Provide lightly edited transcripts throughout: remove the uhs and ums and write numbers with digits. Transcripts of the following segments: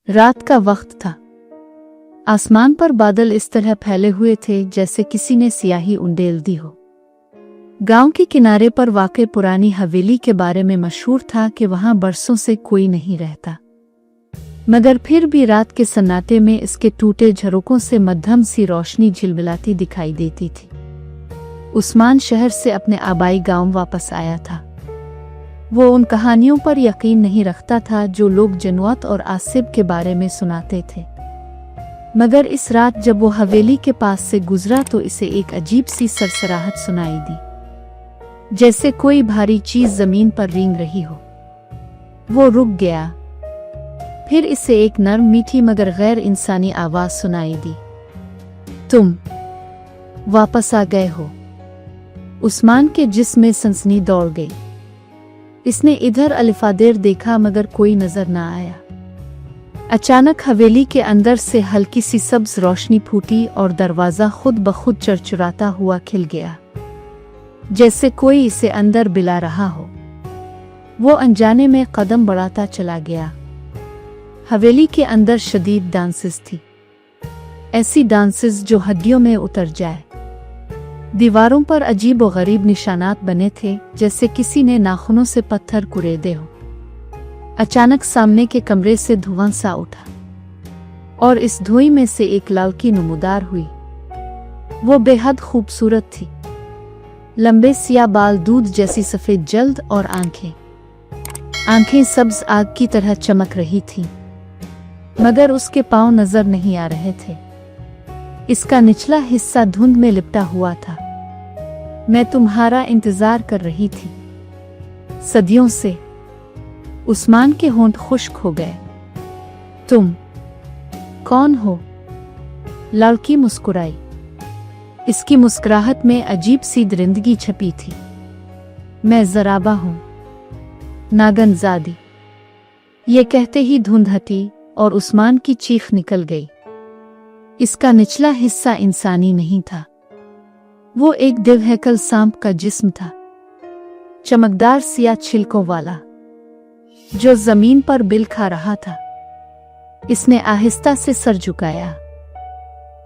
रात का वक्त था। आसमान पर बादल इस तरह फैले हुए थे जैसे किसी ने स्याही उंडेल दी हो। गांव के किनारे पर वाक़ई पुरानी हवेली के बारे में मशहूर था कि वहां बरसों से कोई नहीं रहता, मगर फिर भी रात के सन्नाटे में इसके टूटे झरोकों से मध्यम सी रोशनी झिलमिलाती दिखाई देती थी। उस्मान शहर से अपने आबाई गांव वापस आया था। वो उन कहानियों पर यकीन नहीं रखता था जो लोग जन्नत और आसिफ के बारे में सुनाते थे, मगर इस रात जब वो हवेली के पास से गुजरा तो इसे एक अजीब सी सरसराहट सुनाई दी, जैसे कोई भारी चीज जमीन पर रेंग रही हो। वो रुक गया। फिर इसे एक नरम मीठी मगर गैर इंसानी आवाज सुनाई दी। तुम वापस आ गए हो। उस्मान के जिस्म में सनसनी दौड़ गई। इसने इधर अलिफादेर देखा मगर कोई नजर न आया। अचानक हवेली के अंदर से हल्की सी सब्ज रोशनी फूटी और दरवाजा खुद ब खुद चरचराता हुआ खिल गया, जैसे कोई इसे अंदर बुला रहा हो। वो अनजाने में कदम बढ़ाता चला गया। हवेली के अंदर शदीद डांसेस थी, ऐसी डांसेस जो हड्डियों में उतर जाए। दीवारों पर अजीब व गरीब निशानात बने थे, जैसे किसी ने नाखूनों से पत्थर कुरेदे हो। अचानक सामने के कमरे से धुआं सा उठा और इस धुएं में से एक लड़की नमूदार हुई। वो बेहद खूबसूरत थी। लंबे सिया बाल, दूध जैसी सफेद जल्द और आंखें सब्ज आग की तरह चमक रही थीं, मगर उसके पांव नजर नहीं आ रहे थे। इसका निचला हिस्सा धुंध में लिपटा हुआ था। मैं तुम्हारा इंतजार कर रही थी, सदियों से। उस्मान के होंठ खुश्क हो गए। तुम कौन हो? लड़की मुस्कुराई। इसकी मुस्कुराहट में अजीब सी दरिंदगी छपी थी। मैं ज़राबा हूं, नागनज़ादी। ये कहते ही धुंध हटी और उस्मान की चीख निकल गई। इसका निचला हिस्सा इंसानी नहीं था। वो एक दिव्यकल सांप का जिस्म था, चमकदार सिया छिलकों वाला, जो जमीन पर बिल खा रहा था। इसने आहिस्ता से सर झुकाया।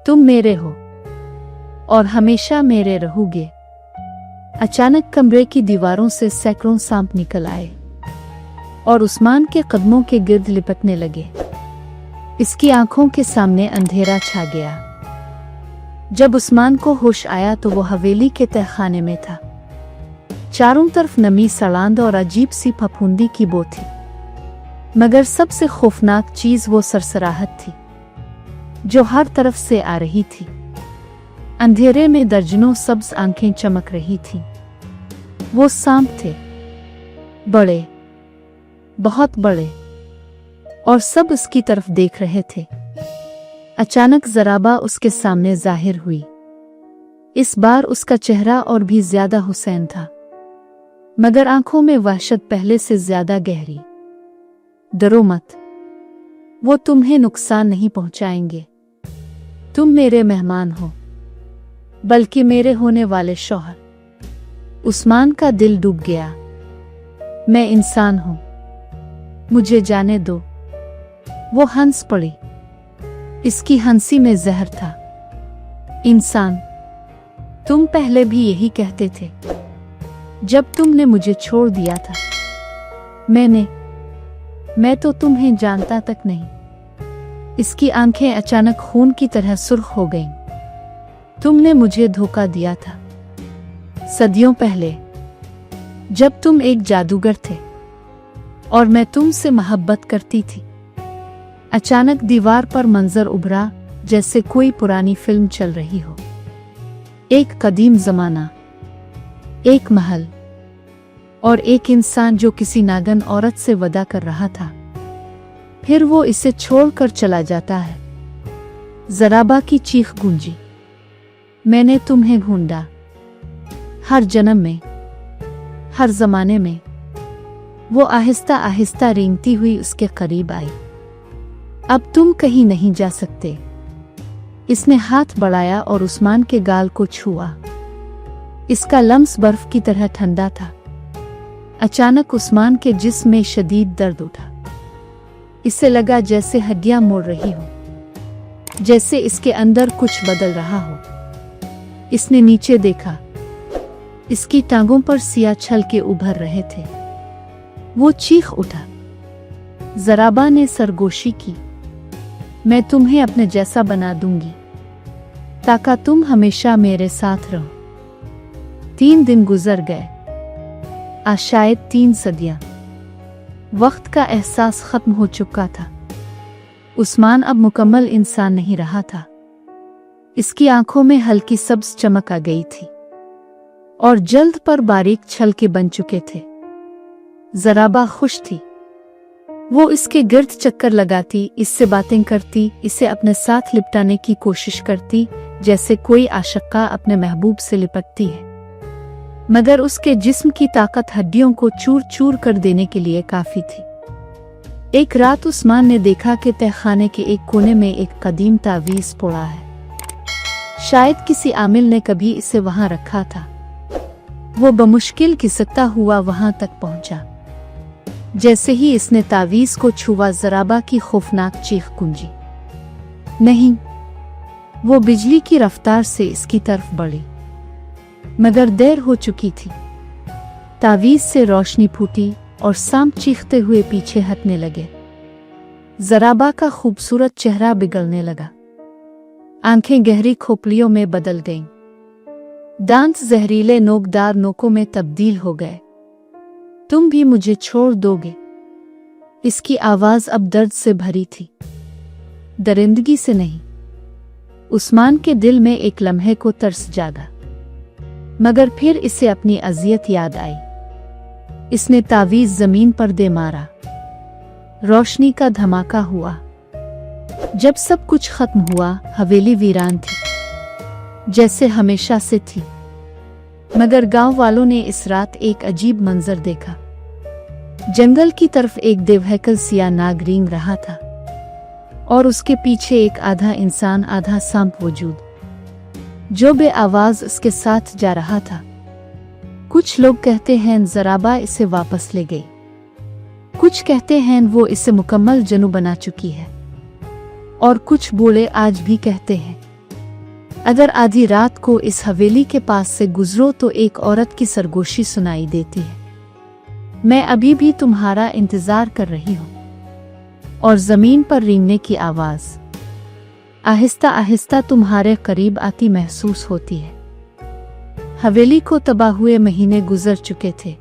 तुम मेरे हो और हमेशा मेरे रहोगे। अचानक कमरे की दीवारों से सैकड़ों सांप निकल आए और उस्मान के कदमों के गिर्द लिपटने लगे। इसकी आंखों के सामने अंधेरा छा गया। जब उस्मान को होश आया तो वो हवेली के तहखाने में था। चारों तरफ नमी, सड़ांध और अजीब सी फफूंदी की बो थी, मगर सबसे खौफनाक चीज वो सरसराहट थी जो हर तरफ से आ रही थी। अंधेरे में दर्जनों सब्ज आंखें चमक रही थीं। वो सांप थे, बड़े, बहुत बड़े, और सब उसकी तरफ देख रहे थे। अचानक ज़राबा उसके सामने जाहिर हुई। इस बार उसका चेहरा और भी ज्यादा हुसैन था, मगर आंखों में वहशत पहले से ज्यादा गहरी। डरो मत, वो तुम्हें नुकसान नहीं पहुंचाएंगे। तुम मेरे मेहमान हो, बल्कि मेरे होने वाले शौहर। उस्मान का दिल डूब गया। मैं इंसान हूं, मुझे जाने दो। वो हंस पड़ी। इसकी हंसी में जहर था। इंसान, तुम पहले भी यही कहते थे जब तुमने मुझे छोड़ दिया था। मैं तो तुम्हें जानता तक नहीं। इसकी आंखें अचानक खून की तरह सुर्ख हो गईं। तुमने मुझे धोखा दिया था सदियों पहले, जब तुम एक जादूगर थे और मैं तुमसे मोहब्बत करती थी। अचानक दीवार पर मंजर उभरा, जैसे कोई पुरानी फिल्म चल रही हो। एक कदीम जमाना, एक महल और एक इंसान जो किसी नागन औरत से वदा कर रहा था। फिर वो इसे छोड़कर चला जाता है। ज़राबा की चीख गूंजी। मैंने तुम्हें ढूंढा, हर जन्म में, हर जमाने में। वो आहिस्ता आहिस्ता रेंगती हुई उसके करीब आई। अब तुम कहीं नहीं जा सकते। इसने हाथ बढ़ाया और उस्मान के गाल को छुआ। इसका लम्स बर्फ की तरह ठंडा था। अचानक उस्मान के जिस्म में शदीद दर्द उठा। इसे लगा जैसे हड्डियां मुड़ रही हो, जैसे इसके अंदर कुछ बदल रहा हो। इसने नीचे देखा, इसकी टांगों पर सियाह छलके उभर रहे थे। वो चीख उठा। ज़राबा ने सरगोशी की, मैं तुम्हें अपने जैसा बना दूंगी, ताकि तुम हमेशा मेरे साथ रहो। 3 दिन गुजर गए, शायद 3 सदियां। वक्त का एहसास खत्म हो चुका था। उस्मान अब मुकम्मल इंसान नहीं रहा था। इसकी आंखों में हल्की सब्ज चमक आ गई थी और जल्द पर बारीक छलके बन चुके थे। ज़राबा खुश थी। वो इसके गिर्द चक्कर लगाती, इससे बातें करती, इसे अपने साथ लिपटाने की कोशिश करती, जैसे कोई आशिक़ा अपने महबूब से लिपटती है। मगर उसके जिस्म की ताकत हड्डियों को चूर चूर कर देने के लिए काफी थी। एक रात उस्मान ने देखा कि तहखाने के एक कोने में एक कदीम तावीज़ पड़ा है। शायद किसी आमिल ने कभी इसे वहां रखा था। वो बमुश्किल खिसकता हुआ वहां तक पहुंचा। जैसे ही इसने तावीज़ को छुआ, ज़राबा की खौफनाक चीख गूंजी। नहीं, वो बिजली की रफ्तार से इसकी तरफ बढ़ी, मगर देर हो चुकी थी। तावीज़ से रोशनी फूटी और सांप चीखते हुए पीछे हटने लगे। ज़राबा का खूबसूरत चेहरा बिगड़ने लगा। आंखें गहरी खोपड़ियों में बदल गईं। दांत जहरीले नोकदार नोकों में तब्दील हो गए। तुम भी मुझे छोड़ दोगे? इसकी आवाज अब दर्द से भरी थी, दरिंदगी से नहीं। उस्मान के दिल में एक लम्हे को तरस जागा, मगर फिर इसे अपनी अजियत याद आई। इसने तावीज़ जमीन पर दे मारा। रोशनी का धमाका हुआ। जब सब कुछ खत्म हुआ, हवेली वीरान थी, जैसे हमेशा से थी। मगर गांव वालों ने इस रात एक अजीब मंजर देखा। जंगल की तरफ एक देवहैकल सिया नाग रेंग रहा था और उसके पीछे एक आधा इंसान आधा सांप वजूद, जो बे आवाज उसके साथ जा रहा था। कुछ लोग कहते हैं ज़राबा इसे वापस ले गई। कुछ कहते हैं वो इसे मुकम्मल जनू बना चुकी है। और कुछ बूढ़े आज भी कहते हैं, अगर आधी रात को इस हवेली के पास से गुजरो तो एक औरत की सरगोशी सुनाई देती है। मैं अभी भी तुम्हारा इंतजार कर रही हूँ। और जमीन पर रेंगने की आवाज आहिस्ता आहिस्ता तुम्हारे करीब आती महसूस होती है। हवेली को तबाह हुए महीने गुजर चुके थे,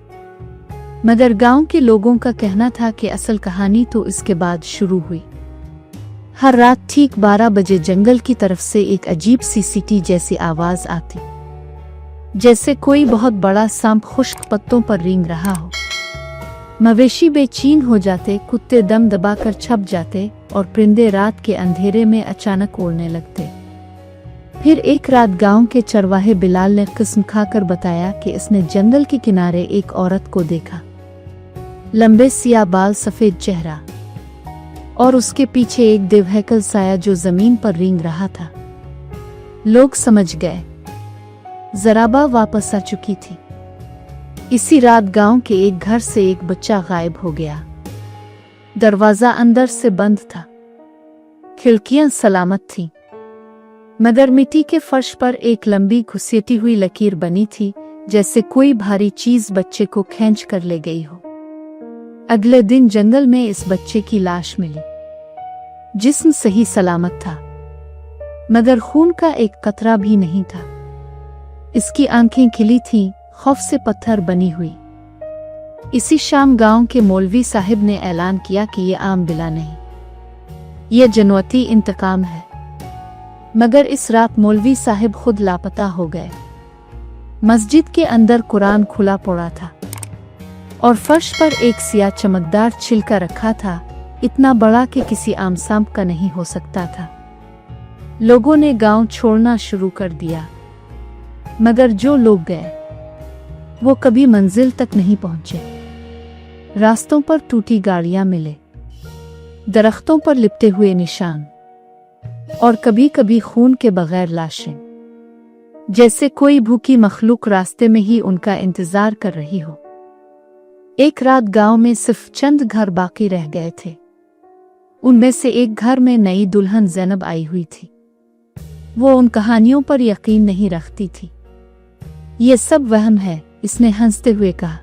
मगर गांव के लोगों का कहना था कि असल कहानी तो इसके बाद शुरू हुई। हर रात ठीक 12 बजे जंगल की तरफ से एक अजीब सी सीटी जैसी आवाज आती, जैसे कोई बहुत बड़ा सांप खुश्क पत्तों पर रेंग रहा हो। मवेशी बेचैन हो जाते, कुत्ते दम दबाकर छप जाते और परिंदे रात के अंधेरे में अचानक उड़ने लगते। फिर एक रात गांव के चरवाहे बिलाल ने कसम खाकर बताया कि इसने जंगल के किनारे एक औरत को देखा। लंबे सियाह बाल, सफेद चेहरा और उसके पीछे एक देवहैकल साया जो जमीन पर रेंग रहा था। लोग समझ गए, ज़राबा वापस आ चुकी थी। इसी रात गांव के एक घर से एक बच्चा गायब हो गया। दरवाजा अंदर से बंद था, खिड़कियां सलामत थीं, मगर मिट्टी के फर्श पर एक लंबी घुसेटी हुई लकीर बनी थी, जैसे कोई भारी चीज बच्चे को खींच कर ले गई हो। अगले दिन जंगल में इस बच्चे की लाश मिली। जिस्म सही सलामत था, मगर खून का एक कतरा भी नहीं था। इसकी आंखें खिली थीं, खौफ से पत्थर बनी हुई। इसी शाम गांव के मौलवी साहिब ने ऐलान किया कि ये आम बिला नहीं, ये जनवती इंतकाम है। मगर इस रात मौलवी साहिब खुद लापता हो गए। मस्जिद के अंदर कुरान खुला पड़ा था और फर्श पर एक सियाह चमकदार छिलका रखा था, इतना बड़ा कि किसी आम सांप का नहीं हो सकता था। लोगों ने गांव छोड़ना शुरू कर दिया, मगर जो लोग गए वो कभी मंजिल तक नहीं पहुंचे। रास्तों पर टूटी गाड़ियां मिले, दरख्तों पर लिपटे हुए निशान और कभी कभी खून के बगैर लाशें, जैसे कोई भूखी मखलूक रास्ते में ही उनका इंतजार कर रही हो। एक रात गांव में सिर्फ चंद घर बाकी रह गए थे। उनमें से एक घर में नई दुल्हन ज़ैनब आई हुई थी। वो उन कहानियों पर यकीन नहीं रखती थी। ये सब वहम है, इसने हंसते हुए कहा,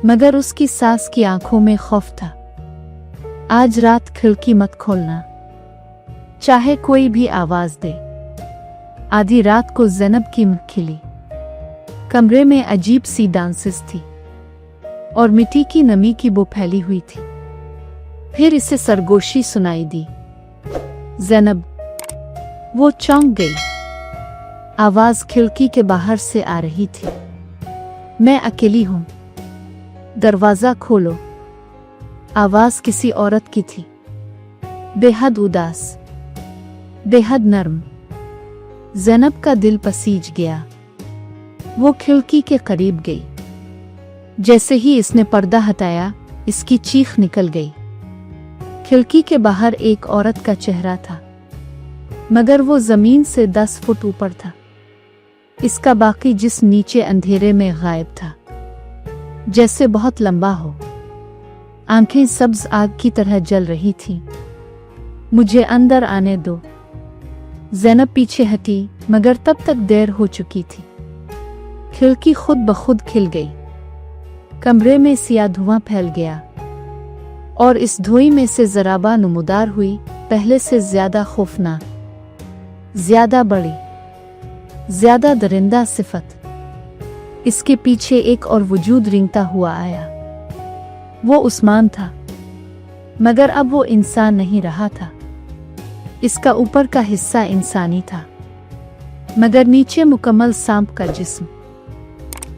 मगर उसकी सास की आंखों में खौफ था। आज रात खिड़की मत खोलना, चाहे कोई भी आवाज दे। आधी रात को ज़ैनब की मुंह खिली। कमरे में अजीब सी डांसेस थी और मिट्टी की नमी की बू फैली हुई थी। फिर इसे सरगोशी सुनाई दी। ज़ैनब, वो चौंक गई। आवाज खिड़की के बाहर से आ रही थी। मैं अकेली हूं, दरवाजा खोलो। आवाज किसी औरत की थी, बेहद उदास, बेहद नर्म। ज़ैनब का दिल पसीज गया। वो खिड़की के करीब गई। जैसे ही इसने पर्दा हटाया, इसकी चीख निकल गई। खिड़की के बाहर एक औरत का चेहरा था, मगर वो जमीन से 10 फुट ऊपर था। इसका बाकी जिस्म नीचे अंधेरे में गायब था, जैसे बहुत लंबा हो। आंखें सब्ज आग की तरह जल रही थीं। मुझे अंदर आने दो। ज़ैनब पीछे हटी, मगर तब तक देर हो चुकी थी। खिड़की खुद ब खुद खिल गई। कमरे में सिया धुआं फैल गया और इस धुएं में से ज़राबा नुमुदार हुई, पहले से ज्यादा खौफनाक, ज्यादा बड़ी, ज्यादा दरिंदा सिफत। इसके पीछे एक और वजूद रिंगता हुआ आया। वो उस्मान था, मगर अब वो इंसान नहीं रहा था। इसका ऊपर का हिस्सा इंसानी था, मगर नीचे मुकम्मल सांप का जिस्म।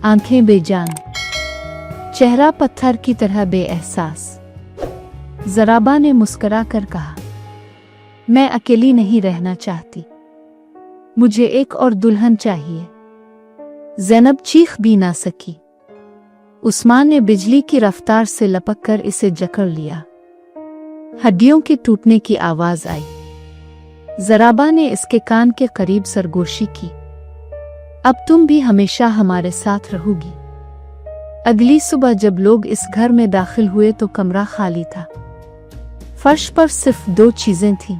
आंखें बेजान, चेहरा पत्थर की तरह बेएहसास। ज़राबा ने मुस्कुरा कर कहा, मैं अकेली नहीं रहना चाहती, मुझे एक और दुल्हन चाहिए। ज़ैनब चीख भी ना सकी। उस्मान ने बिजली की रफ्तार से लपक कर इसे जकड़ लिया। हड्डियों के टूटने की आवाज आई। ज़राबा ने इसके कान के करीब सरगोशी की, अब तुम भी हमेशा हमारे साथ रहोगी। अगली सुबह जब लोग इस घर में दाखिल हुए तो कमरा खाली था। फर्श पर सिर्फ 2 चीजें थीं,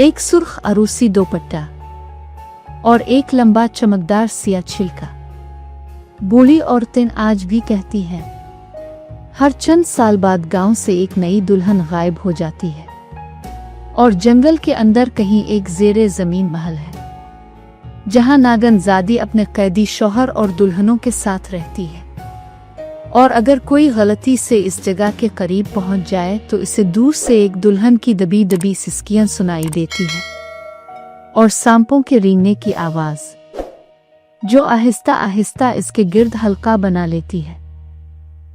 एक सुर्ख अरूसी दोपट्टा और एक लंबा चमकदार सिया छिलका। बूढ़ी औरतें आज भी कहती हैं, हर चंद साल बाद गांव से एक नई दुल्हन गायब हो जाती है और जंगल के अंदर कहीं एक ज़ेरे ज़मीन महल है, जहां नागनज़ादी अपने कैदी शौहर और दुल्हनों के साथ रहती है। और अगर कोई गलती से इस जगह के करीब पहुंच जाए तो इसे दूर से एक दुल्हन की दबी दबी सिसकियां सुनाई देती है और सांपों के रेंगने की आवाज, जो आहिस्ता आहिस्ता इसके गिर्द हल्का बना लेती है।